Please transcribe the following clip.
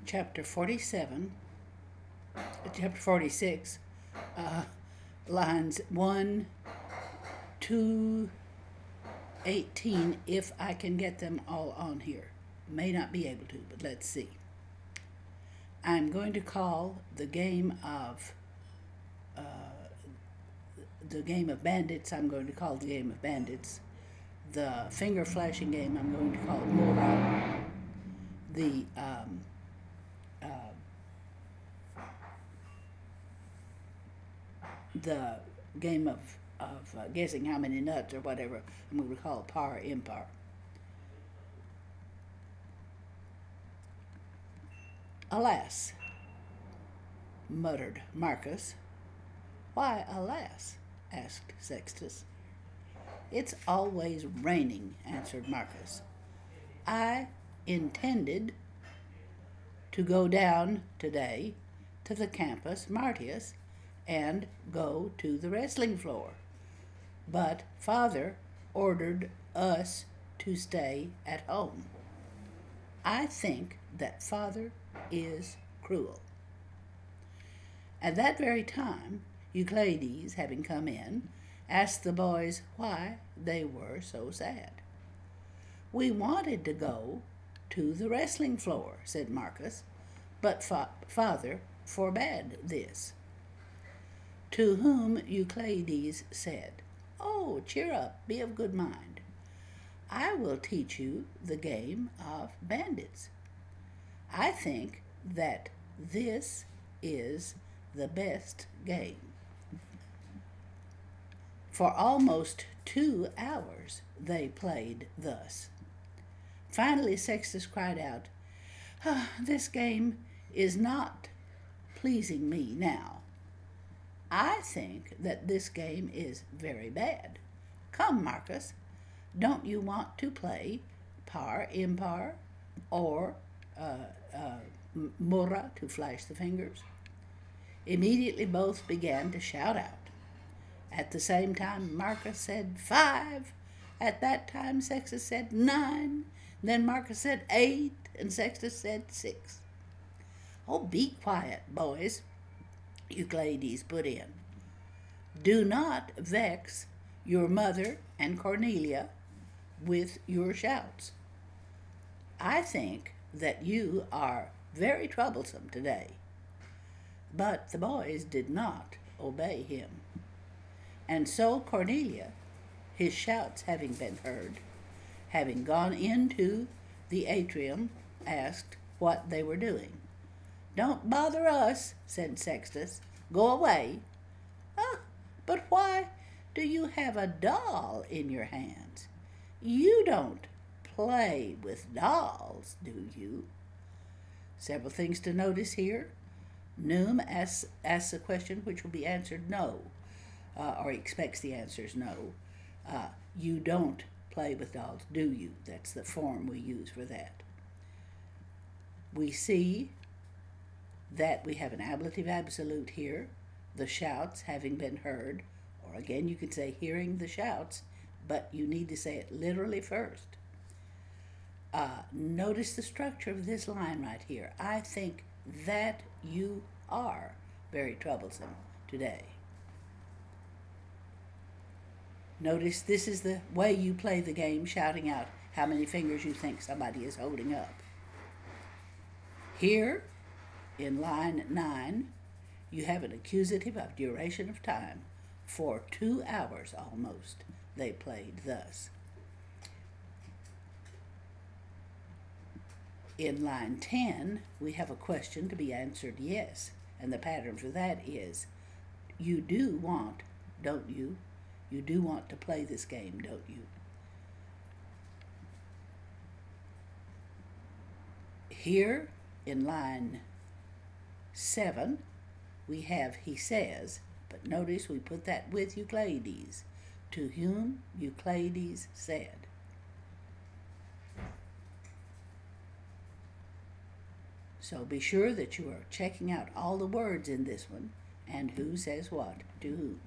chapter 47, chapter 46, lines 1 to 18, if I can get them all on here. May not be able to, but let's see. I'm going to call the game of bandits, I'm going to call the game of bandits. The finger flashing game, I'm going to call Mora. The game of guessing how many nuts or whatever, I'm going to call par impar. Alas, muttered Marcus. Why, alas? Asked Sextus. It's always raining, answered Marcus. I intended to go down today to the campus Martius and go to the wrestling floor, but Father ordered us to stay at home. I think that Father is cruel. At that very time, Euclides, having come in, asked the boys why they were so sad. We wanted to go to the wrestling floor, said Marcus, but Father forbade this. To whom Euclides said, Oh, cheer up, be of good mind. I will teach you the game of bandits. I think that this is the best game. For almost 2 hours they played thus. Finally Sextus cried out, This game is not pleasing me now. I think that this game is very bad. Come, Marcus, don't you want to play par impar or mora to flash the fingers? Immediately both began to shout out. At the same time, Marcus said 5. At that time, Sextus said 9. Then Marcus said 8, and Sextus said 6. Oh, be quiet, boys, Euclides put in. Do not vex your mother and Cornelia with your shouts. I think that you are very troublesome today. But the boys did not obey him. And so Cornelia, his shouts having been heard, having gone into the atrium, asked what they were doing. Don't bother us, said Sextus. Go away. But why do you have a doll in your hands? You don't play with dolls, do you? Several things to notice here. Noom asks a question which will be answered no, or expects the answers no. You don't play with dolls, do you? That's the form we use for that. We see that we have an ablative absolute here, the shouts having been heard, or again you could say hearing the shouts, but you need to say it literally first. Notice the structure of this line right here. I think that you are very troublesome today. Notice this is the way you play the game, shouting out how many fingers you think somebody is holding up. Here, in line 9, you have an accusative of duration of time. For 2 hours almost, they played thus. In line 10, we have a question to be answered yes, and the pattern for that is, you do want, don't you? You do want to play this game, don't you? Here, in line 7, we have he says, but notice we put that with Euclides, to whom Euclides said. So be sure that you are checking out all the words in this one and who says what to whom.